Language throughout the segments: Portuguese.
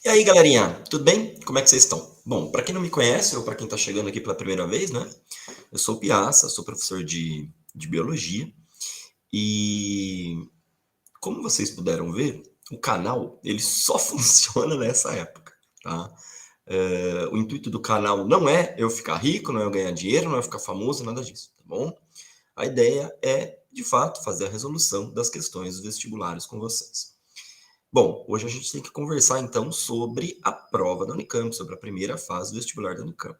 E aí, galerinha, tudo bem? Como é que vocês estão? Bom, para quem não me conhece ou para quem está chegando aqui pela primeira vez, né? Eu sou o Piaça, sou professor de biologia e como vocês puderam ver, o canal ele só funciona nessa época, tá? O intuito do canal não é eu ficar rico, não é eu ganhar dinheiro, não é eu ficar famoso, nada disso, tá bom? A ideia é, de fato, fazer a resolução das questões vestibulares com vocês. Bom, hoje a gente tem que conversar então sobre a prova da Unicamp, sobre a primeira fase do vestibular da Unicamp,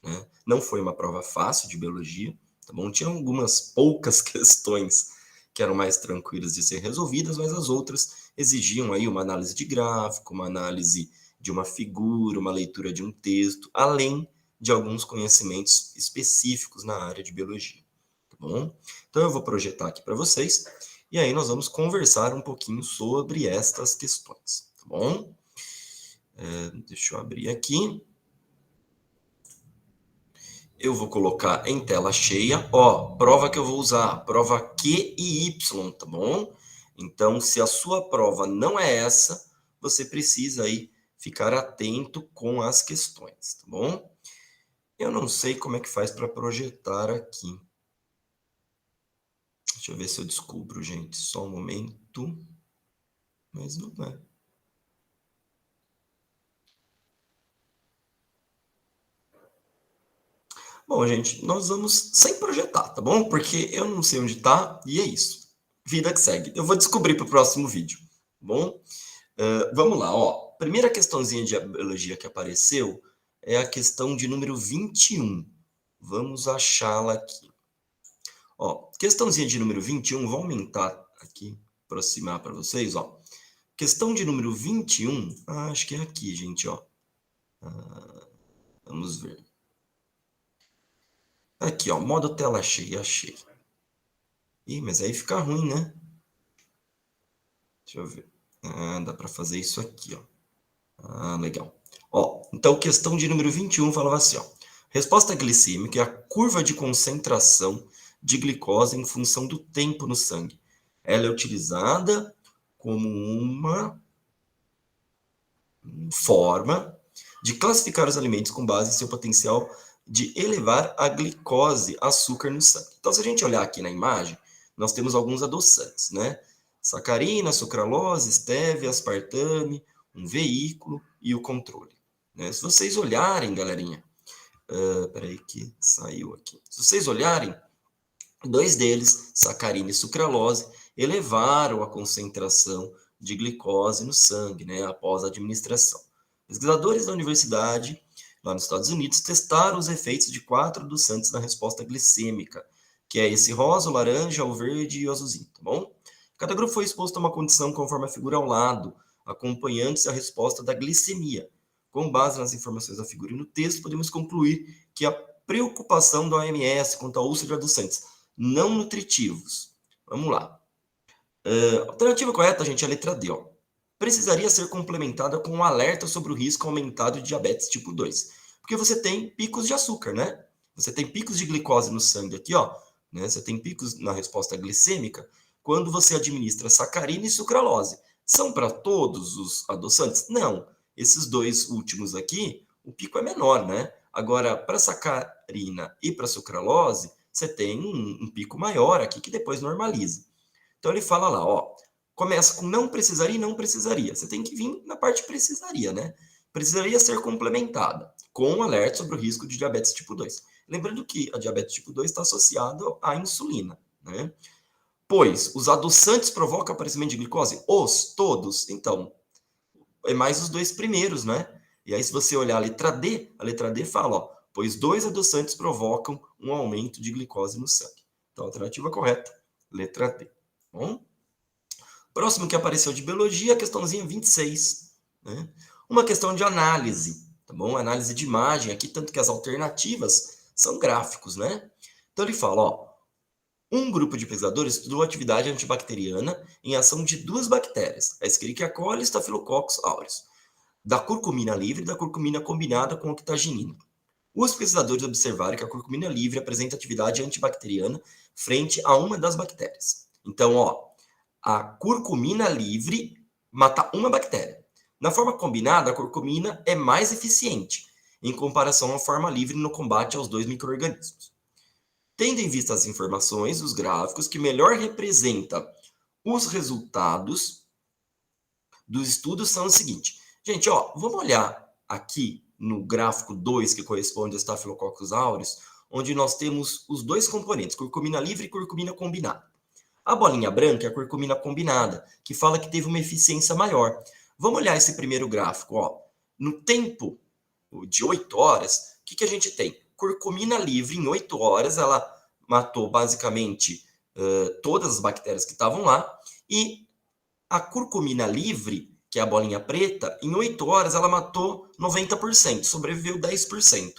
né? Não foi uma prova fácil de biologia, tá bom? Tinha algumas poucas questões que eram mais tranquilas de ser resolvidas, mas as outras exigiam aí uma análise de gráfico, uma análise de uma figura, uma leitura de um texto, além de alguns conhecimentos específicos na área de biologia, tá bom? Então eu vou projetar aqui para vocês e aí nós vamos conversar um pouquinho sobre estas questões, tá bom? Deixa eu abrir aqui. Eu vou colocar em tela cheia, ó, prova que eu vou usar, prova Q e Y, tá bom? Então, se a sua prova não é essa, você precisa aí ficar atento com as questões, tá bom? Eu não sei como é que faz para projetar aqui. Deixa eu ver se eu descubro, gente, só um momento. Mas não é. Bom, gente, nós vamos sem projetar, tá bom? Porque eu não sei onde tá e é isso. Vida que segue. Eu vou descobrir para o próximo vídeo, tá bom? Vamos lá, ó. Primeira questãozinha de biologia que apareceu é a questão de número 21. Vamos achá-la aqui. Ó, questãozinha de número 21, vou aumentar aqui, aproximar para vocês, ó. Questão de número 21, acho que é aqui, gente, ó. Vamos ver. Aqui, ó, modo tela cheia, achei. Ih, mas aí fica ruim, né? Deixa eu ver. Dá para fazer isso aqui, ó. Legal. Ó, então, questão de número 21 falava assim, ó. Resposta glicêmica é a curva de concentração de glicose em função do tempo no sangue. Ela é utilizada como uma forma de classificar os alimentos com base em seu potencial de elevar a glicose, açúcar no sangue. Então, se a gente olhar aqui na imagem, nós temos alguns adoçantes, né? Sacarina, sucralose, estévia, aspartame, um veículo e o controle, né? Se vocês olharem, galerinha, peraí que saiu aqui. Se vocês olharem, dois deles, sacarina e sucralose, elevaram a concentração de glicose no sangue, né, após a administração. Pesquisadores da universidade, lá nos Estados Unidos, testaram os efeitos de 4 adoçantes na resposta glicêmica, que é esse rosa, o laranja, o verde e o azulzinho, tá bom? Cada grupo foi exposto a uma condição conforme a figura ao lado, acompanhando-se a resposta da glicemia. Com base nas informações da figura e no texto, podemos concluir que a preocupação da OMS quanto ao uso de adoçantes não nutritivos. Vamos lá. A alternativa correta, gente, é a letra D. Ó. Precisaria ser complementada com um alerta sobre o risco aumentado de diabetes tipo 2. Porque você tem picos de açúcar, né? Você tem picos de glicose no sangue aqui, ó. Né? Você tem picos na resposta glicêmica quando você administra sacarina e sucralose. São para todos os adoçantes? Não. Esses dois últimos aqui, o pico é menor, né? Agora, para sacarina e para sucralose, você tem um pico maior aqui que depois normaliza. Então ele fala lá, ó, começa com não precisaria e não precisaria. Você tem que vir na parte precisaria, né? Precisaria ser complementada com um alerta sobre o risco de diabetes tipo 2. Lembrando que a diabetes tipo 2 está associada à insulina, né? Pois os adoçantes provocam aparecimento de glicose? Todos. Então, é mais os dois primeiros, né? E aí, se você olhar a letra D fala, ó, pois dois adoçantes provocam um aumento de glicose no sangue. Então, a alternativa correta, letra D. Bom? Próximo que apareceu de biologia, a questãozinha 26. Né? Uma questão de análise, tá bom? Análise de imagem aqui, tanto que as alternativas são gráficos, né? Então ele fala, ó, um grupo de pesquisadores estudou a atividade antibacteriana em ação de duas bactérias, a Escherichia coli e Staphylococcus aureus, da curcumina livre e da curcumina combinada com octaginina. Os pesquisadores observaram que a curcumina livre apresenta atividade antibacteriana frente a uma das bactérias. Então, ó, a curcumina livre mata uma bactéria. Na forma combinada, a curcumina é mais eficiente em comparação à forma livre no combate aos 2 micro-organismos. Tendo em vista as informações, os gráficos que melhor representam os resultados dos estudos são o seguinte. Gente, ó, vamos olhar aqui no gráfico 2, que corresponde a Staphylococcus aureus, onde nós temos os dois componentes, curcumina livre e curcumina combinada. A bolinha branca é a curcumina combinada, que fala que teve uma eficiência maior. Vamos olhar esse primeiro gráfico. Ó. No tempo de 8 horas, o que a gente tem? Curcumina livre, em 8 horas, ela matou basicamente todas as bactérias que estavam lá, e a curcumina livre, que é a bolinha preta, em 8 horas ela matou 90%, sobreviveu 10%.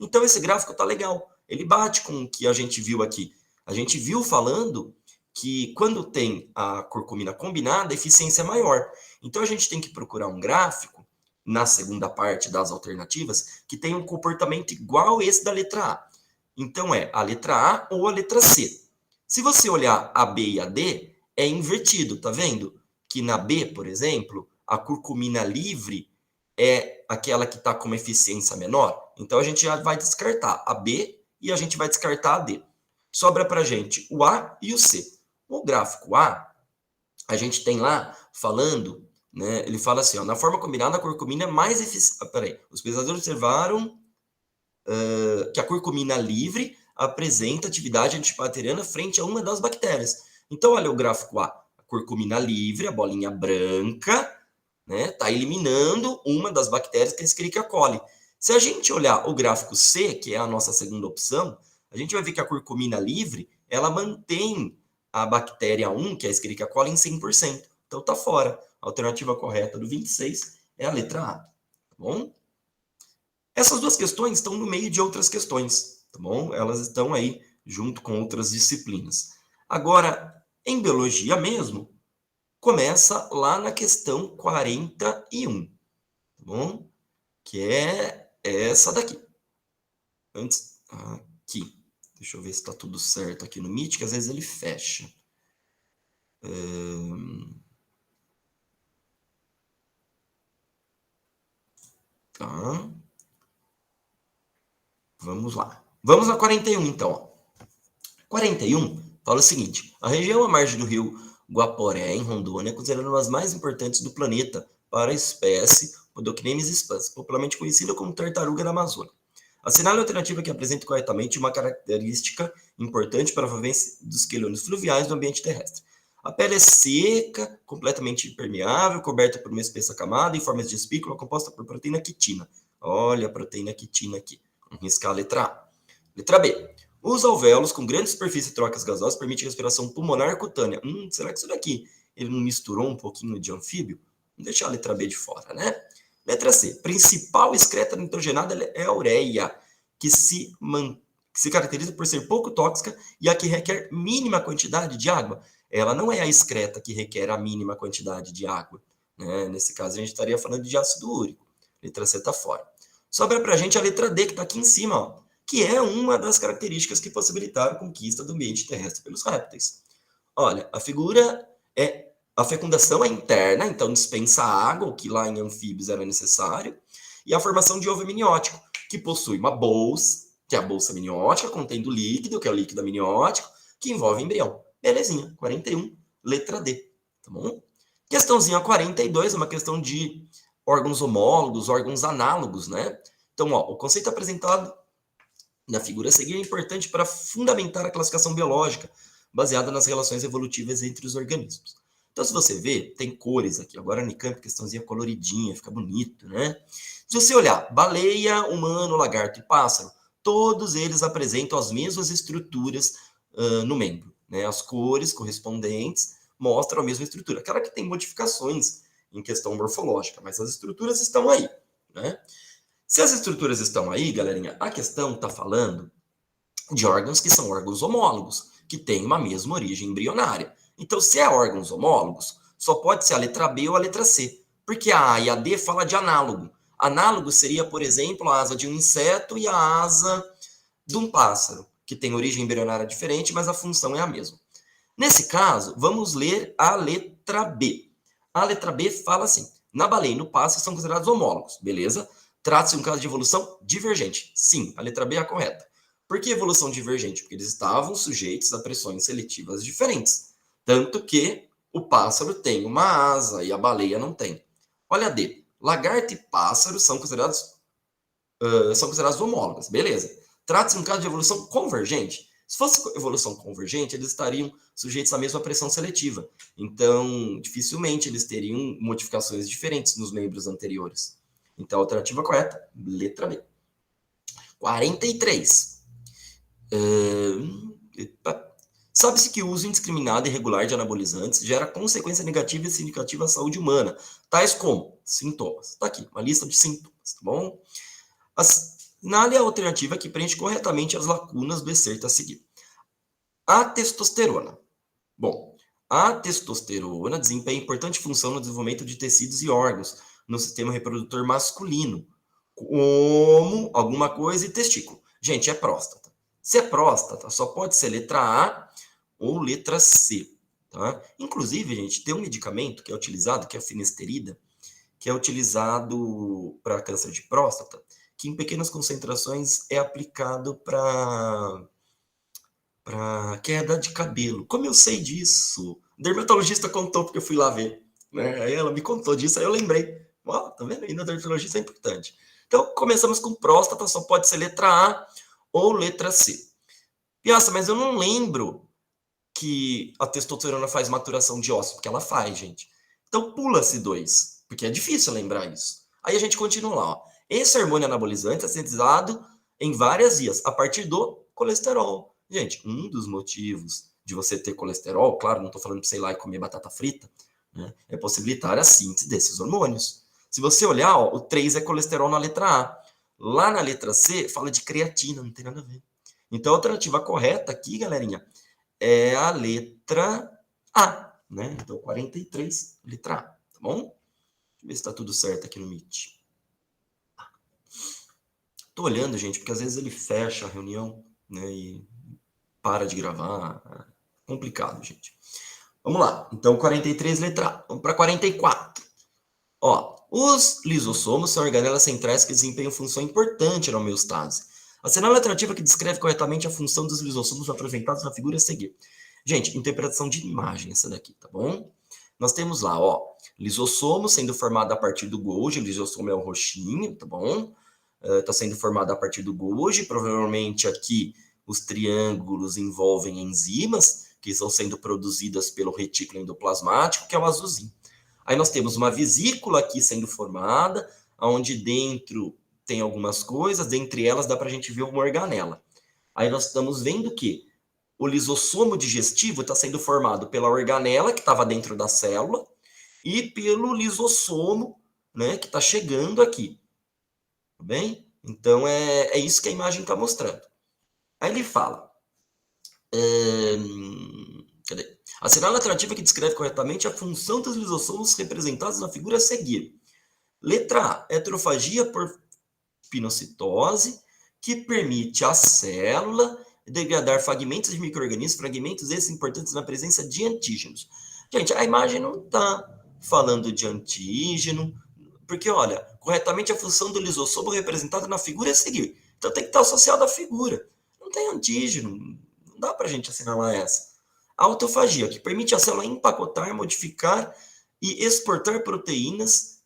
Então esse gráfico está legal, ele bate com o que a gente viu aqui. A gente viu falando que quando tem a curcumina combinada, a eficiência é maior. Então a gente tem que procurar um gráfico, na segunda parte das alternativas, que tenha um comportamento igual esse da letra A. Então é a letra A ou a letra C. Se você olhar a B e a D, é invertido, tá vendo? Que na B, por exemplo, a curcumina livre é aquela que está com uma eficiência menor. Então a gente já vai descartar a B e a gente vai descartar a D. Sobra para a gente o A e o C. O gráfico A, a gente tem lá falando, né? Ele fala assim, ó, na forma combinada a curcumina é mais eficiente. Peraí, os pesquisadores observaram que a curcumina livre apresenta atividade antibacteriana frente a uma das bactérias. Então, olha o gráfico A. A curcumina livre, a bolinha branca, né, tá eliminando uma das bactérias que é a Escherichia coli. Se a gente olhar o gráfico C, que é a nossa segunda opção, a gente vai ver que a curcumina livre, ela mantém a bactéria 1, que é a Escherichia coli, em 100%. Então, tá fora. A alternativa correta do 26 é a letra A. Tá bom? Essas duas questões estão no meio de outras questões, tá bom? Elas estão aí junto com outras disciplinas. Agora, em biologia mesmo, começa lá na questão 41, tá bom? Que é essa daqui. Antes, aqui. Deixa eu ver se está tudo certo aqui no Meet, que às vezes ele fecha. Tá. Vamos lá. Vamos na 41, então. 41 fala o seguinte. A região à margem do rio Guaporé, em Rondônia, é considerada uma das mais importantes do planeta para a espécie Podocnemis spans, popularmente conhecida como tartaruga da Amazônia. Assinale a alternativa que apresenta corretamente uma característica importante para a vivência dos quelônios fluviais no ambiente terrestre. A pele é seca, completamente impermeável, coberta por uma espessa camada em forma de espícula composta por proteína quitina. Olha a proteína quitina aqui. Vamos riscar a letra A. Letra B. Os alvéolos com grande superfície de trocas gasosas permitem respiração pulmonar cutânea. Será que isso daqui ele não misturou um pouquinho de anfíbio? Vamos deixar a letra B de fora, né? Letra C. Principal excreta nitrogenada é a ureia, que se caracteriza por ser pouco tóxica e a que requer mínima quantidade de água. Ela não é a excreta que requer a mínima quantidade de água. Né? Nesse caso, a gente estaria falando de ácido úrico. Letra C está fora. Sobra para a gente a letra D, que está aqui em cima, ó, que é uma das características que possibilitaram a conquista do ambiente terrestre pelos répteis. Olha, a figura é a fecundação é interna, então dispensa água, o que lá em anfíbios era necessário, e a formação de ovo amniótico, que possui uma bolsa, que é a bolsa amniótica, contendo líquido, que é o líquido amniótico, que envolve embrião. Belezinha, 41, letra D, tá bom? Questãozinha 42 é uma questão de órgãos homólogos, órgãos análogos, né? Então, ó, o conceito apresentado na figura a seguir é importante para fundamentar a classificação biológica, baseada nas relações evolutivas entre os organismos. Então, se você ver, tem cores aqui. Agora, a Unicamp, questãozinha coloridinha, fica bonito, né? Se você olhar, baleia, humano, lagarto e pássaro, todos eles apresentam as mesmas estruturas no membro. Né? As cores correspondentes mostram a mesma estrutura. Claro que tem modificações em questão morfológica, mas as estruturas estão aí, né? Se as estruturas estão aí, galerinha, a questão está falando de órgãos que são órgãos homólogos, que têm uma mesma origem embrionária. Então, se é órgãos homólogos, só pode ser a letra B ou a letra C, porque a A e a D fala de análogo. Análogo seria, por exemplo, a asa de um inseto e a asa de um pássaro, que tem origem embrionária diferente, mas a função é a mesma. Nesse caso, vamos ler a letra B. A letra B fala assim: Na baleia e no pássaro são considerados homólogos, beleza? Trata-se de um caso de evolução divergente. Sim, a letra B é a correta. Por que evolução divergente? Porque eles estavam sujeitos a pressões seletivas diferentes. Tanto que o pássaro tem uma asa e a baleia não tem. Olha a D. Lagarto e pássaro são considerados homólogas, beleza. Trata-se de um caso de evolução convergente. Se fosse evolução convergente, eles estariam sujeitos à mesma pressão seletiva. Então, dificilmente eles teriam modificações diferentes nos membros anteriores. Então, a alternativa correta, letra B. 43. Sabe-se que o uso indiscriminado e irregular de anabolizantes gera consequência negativa e significativa à saúde humana, tais como sintomas. Está aqui, uma lista de sintomas, tá bom? Assinale a alternativa que preenche corretamente as lacunas do excerto a seguir. A testosterona. Bom, a testosterona desempenha importante função no desenvolvimento de tecidos e órgãos no sistema reprodutor masculino, como alguma coisa e testículo. Gente, é próstata. Se é próstata, só pode ser letra A ou letra C. Tá? Inclusive, gente, tem um medicamento que é utilizado, que é a finasterida, que é utilizado para câncer de próstata, que em pequenas concentrações é aplicado para queda de cabelo. Como eu sei disso? O dermatologista contou, porque eu fui lá ver. Né? Aí ela me contou disso, aí eu lembrei. Ó, tá vendo? Ainda dermatologista é importante. Então, começamos com próstata, só pode ser letra A ou letra C. Piaça, mas eu não lembro que a testosterona faz maturação de ósseo, porque ela faz, gente. Então, pula-se 2, porque é difícil lembrar isso. Aí a gente continua lá. Ó. Esse hormônio anabolizante é sintetizado em várias vias, a partir do colesterol. Gente, um dos motivos de você ter colesterol, claro, não estou falando para você ir lá e comer batata frita, né, é possibilitar a síntese desses hormônios. Se você olhar, ó, o 3 é colesterol na letra A. Lá na letra C, fala de creatina, não tem nada a ver. Então, a alternativa correta aqui, galerinha, é a letra A, né? Então, 43, letra A, tá bom? Deixa eu ver se está tudo certo aqui no Meet. Tô olhando, gente, porque às vezes ele fecha a reunião, né, e para de gravar. É complicado, gente. Vamos lá. Então, 43, letra A. Vamos para 44. Ó, os lisossomos são organelas centrais que desempenham função importante na homeostase. Assinale a alternativa que descreve corretamente a função dos lisossomos apresentados na figura a seguir. Gente, interpretação de imagem essa daqui, tá bom? Nós temos lá, ó, lisossomo sendo formado a partir do Golgi, o lisossomo é o roxinho, tá bom? Está sendo formado a partir do Golgi, provavelmente aqui os triângulos envolvem enzimas que estão sendo produzidas pelo retículo endoplasmático, que é o azulzinho. Aí nós temos uma vesícula aqui sendo formada, onde dentro tem algumas coisas, dentre elas dá para a gente ver uma organela. Aí nós estamos vendo que o lisossomo digestivo está sendo formado pela organela, que estava dentro da célula, e pelo lisossomo, né, que está chegando aqui. Tá bem? Então, é isso que a imagem está mostrando. Aí ele fala... cadê? Assinale a alternativa que descreve corretamente a função dos lisossomos representados na figura a seguir. Letra A, heterofagia por pinocitose, que permite à célula degradar fragmentos de micro-organismos, fragmentos esses importantes na presença de antígenos. Gente, a imagem não está falando de antígeno, porque, olha, corretamente a função do lisossomo representada na figura é a seguir. Então tem que estar associado à figura. Não tem antígeno, não dá para a gente assinalar essa. A autofagia, que permite à célula empacotar, modificar e exportar proteínas.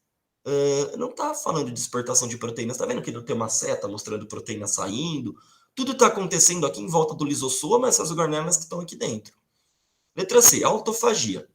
Não está falando de exportação de proteínas. Está vendo que tem uma seta mostrando proteína saindo? Tudo está acontecendo aqui em volta do lisossomo, essas organelas que estão aqui dentro. Letra C, autofagia,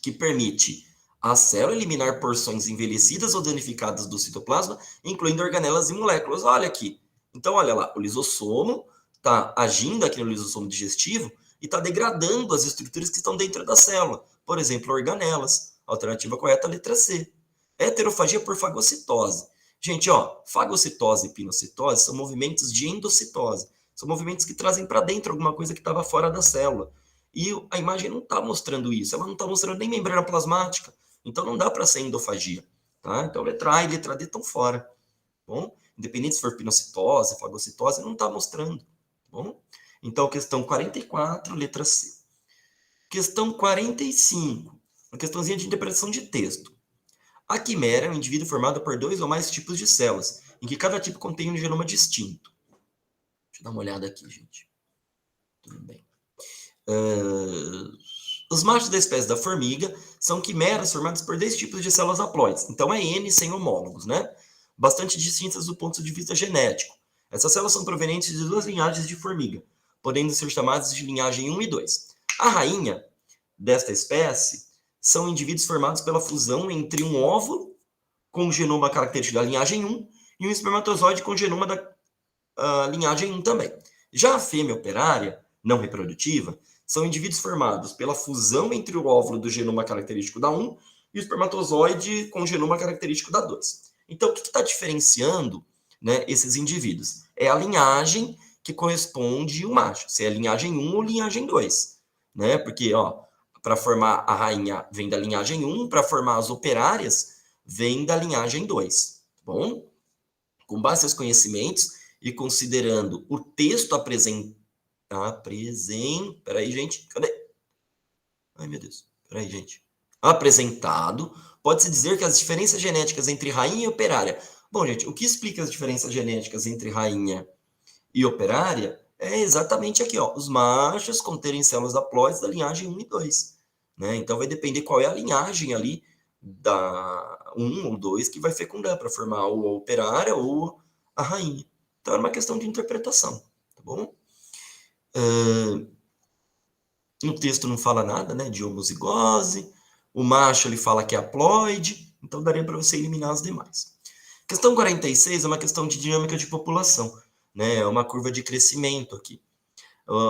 que permite a célula eliminar porções envelhecidas ou danificadas do citoplasma, incluindo organelas e moléculas. Olha aqui. Então, olha lá, o lisossomo está agindo aqui no lisossomo digestivo e está degradando as estruturas que estão dentro da célula. Por exemplo, organelas. Alternativa correta, letra C. Heterofagia por fagocitose. Gente, ó, fagocitose e pinocitose são movimentos de endocitose. São movimentos que trazem para dentro alguma coisa que estava fora da célula. E a imagem não está mostrando isso. Ela não está mostrando nem membrana plasmática. Então não dá para ser endofagia. Tá? Então letra A e letra D estão fora. Bom? Independente se for pinocitose, fagocitose, não está mostrando. Bom? Então, questão 44, letra C. Questão 45. Uma questãozinha de interpretação de texto. A quimera é um indivíduo formado por 2 ou mais tipos de células, em que cada tipo contém um genoma distinto. Deixa eu dar uma olhada aqui, gente. Tudo bem. Os machos da espécie da formiga são quimeras formadas por 10 tipos de células haploides. Então, é N sem homólogos, né? Bastante distintas do ponto de vista genético. Essas células são provenientes de 2 linhagens de formiga, podendo ser chamadas de linhagem 1 e 2. A rainha desta espécie são indivíduos formados pela fusão entre um óvulo com o genoma característico da linhagem 1 e um espermatozoide com o genoma da linhagem 1 também. Já a fêmea operária, não reprodutiva, são indivíduos formados pela fusão entre o óvulo do genoma característico da 1 e o espermatozoide com o genoma característico da 2. Então, o que está diferenciando, né, esses indivíduos? É a linhagem que corresponde ao macho, se é linhagem 1 ou linhagem 2. Né? Porque, para formar a rainha vem da linhagem 1, para formar as operárias vem da linhagem 2. Tá bom? Com base aos conhecimentos e considerando o texto peraí, gente, cadê? Ai, meu Deus, peraí, gente. Apresentado, pode-se dizer que as diferenças genéticas entre rainha e operária. Bom, gente, o que explica as diferenças genéticas entre rainha e operária é exatamente aqui, os machos conterem células haploides da linhagem 1 e 2. Né? Então, vai depender qual é a linhagem ali da 1 ou 2 que vai fecundar para formar ou a operária ou a rainha. Então, é uma questão de interpretação, tá bom? No texto não fala nada, né, de homozigose. O macho ele fala que é haploide, então daria para você eliminar as demais. Questão 46 é uma questão de dinâmica de população, né? É uma curva de crescimento aqui.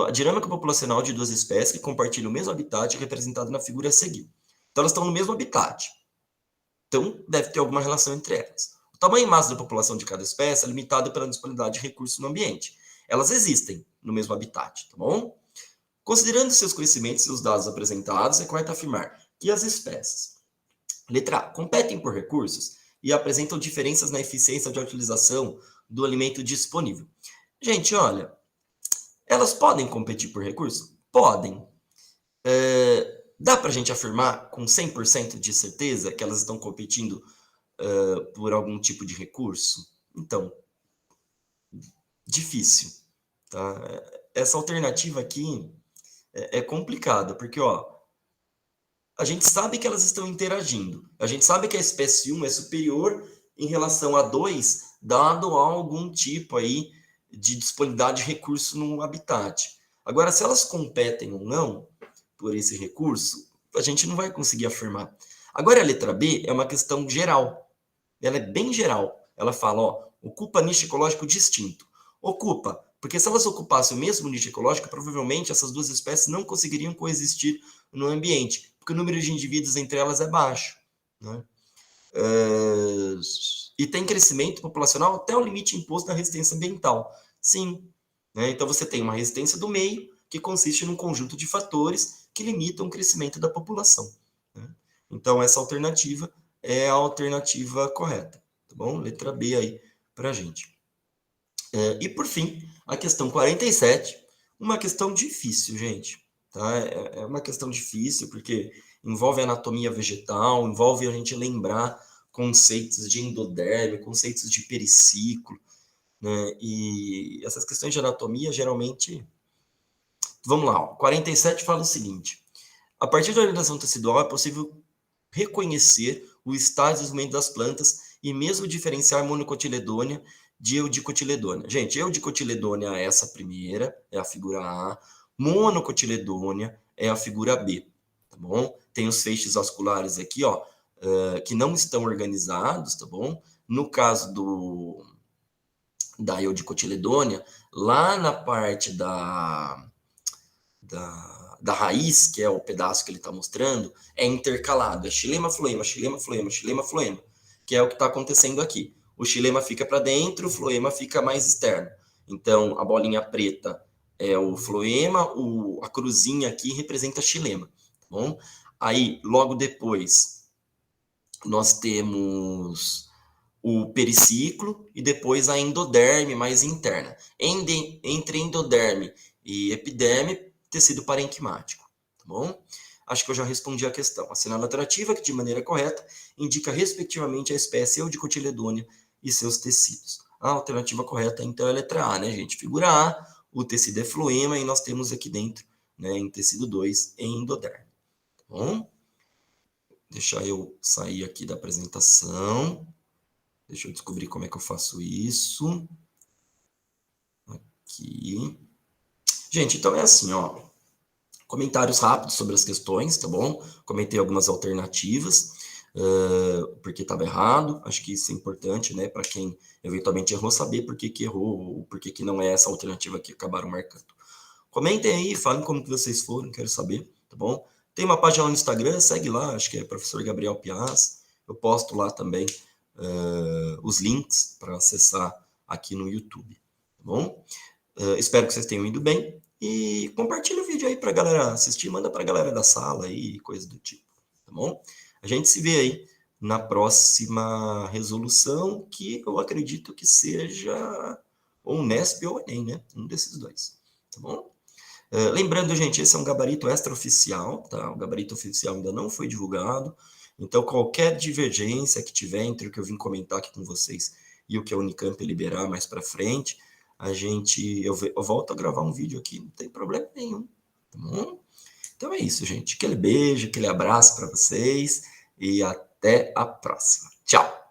A dinâmica populacional de 2 espécies que compartilham o mesmo habitat é representada na figura a seguir. Então, elas estão no mesmo habitat. Então, deve ter alguma relação entre elas. O tamanho e massa da população de cada espécie é limitado pela disponibilidade de recursos no ambiente. Elas existem no mesmo habitat, tá bom? Considerando seus conhecimentos e os dados apresentados, é correto afirmar que as espécies, letra A, competem por recursos e apresentam diferenças na eficiência de utilização do alimento disponível. Gente, olha, elas podem competir por recurso? Podem. Dá para a gente afirmar com 100% de certeza que elas estão competindo por algum tipo de recurso? Então, difícil. Tá? Essa alternativa aqui é complicada, porque a gente sabe que elas estão interagindo. A gente sabe que a espécie 1 é superior em relação a 2, dado algum tipo aí de disponibilidade de recurso no habitat. Agora, se elas competem ou não por esse recurso, a gente não vai conseguir afirmar. Agora, a letra B é uma questão geral. Ela é bem geral. Ela fala, ocupa nicho ecológico distinto. Ocupa, porque se elas ocupassem o mesmo nicho ecológico, provavelmente essas 2 espécies não conseguiriam coexistir no ambiente, porque o número de indivíduos entre elas é baixo. Né? E tem crescimento populacional até o limite imposto na resistência ambiental. Sim. Né? Então, você tem uma resistência do meio, que consiste num conjunto de fatores que limitam o crescimento da população. Né? Então, essa alternativa é a alternativa correta. Tá bom? Letra B aí para a gente. E, por fim, a questão 47, uma questão difícil, gente. Tá? É uma questão difícil, porque envolve anatomia vegetal, envolve a gente lembrar conceitos de endoderme, conceitos de periciclo, né? E essas questões de anatomia, geralmente... Vamos lá, 47 fala o seguinte. A partir da orientação tecidual, é possível reconhecer o estado de desenvolvimento das plantas e mesmo diferenciar monocotiledônia de eudicotiledônia. Gente, eudicotiledônia é essa primeira, é a figura A. Monocotiledônia é a figura B, tá bom? Tem os feixes vasculares aqui, que não estão organizados, tá bom? No caso da eudicotiledônia, lá na parte da raiz, que é o pedaço que ele está mostrando, é intercalado. É xilema, floema, xilema, floema, xilema, floema, que é o que está acontecendo aqui. O xilema fica para dentro, o floema fica mais externo. Então, a bolinha preta é o floema, a cruzinha aqui representa xilema. Tá bom? Aí, logo depois, nós temos o periciclo e depois a endoderme mais interna. Entre endoderme e epiderme, tecido parenquimático, tá bom? acho que eu já respondi a questão. Assinale a alternativa que, de maneira correta, indica respectivamente a espécie Eudicotyledônea e seus tecidos. A alternativa correta, então, é a letra A, né, gente? Figura A, o tecido é floema e nós temos aqui dentro, né, em tecido 2, endoderme. Tá bom? Deixa eu sair aqui da apresentação. Deixa eu descobrir como é que eu faço isso. Aqui. Gente, então é assim, ó. Comentários rápidos sobre as questões, tá bom? Comentei algumas alternativas, porque estava errado. Acho que isso é importante, né? Para quem eventualmente errou, saber por que que errou, ou por que que não é essa alternativa que acabaram marcando. Comentem aí, falem como que vocês foram, quero saber, tá bom? Tem uma página no Instagram, segue lá, acho que é Professor Gabriel Piaz. Eu posto lá também os links para acessar aqui no YouTube, tá bom? Espero que vocês tenham ido bem e compartilha o vídeo aí para a galera assistir, manda para a galera da sala aí, coisa do tipo, tá bom? A gente se vê aí na próxima resolução, que eu acredito que seja ou Unesp ou Enem, né? Um desses dois, tá bom? Lembrando, gente, esse é um gabarito extraoficial, tá? O gabarito oficial ainda não foi divulgado, então qualquer divergência que tiver entre o que eu vim comentar aqui com vocês e o que a Unicamp liberar mais para frente, eu volto a gravar um vídeo aqui, não tem problema nenhum, tá bom? Então é isso, gente. Aquele beijo, aquele abraço para vocês e até a próxima. Tchau!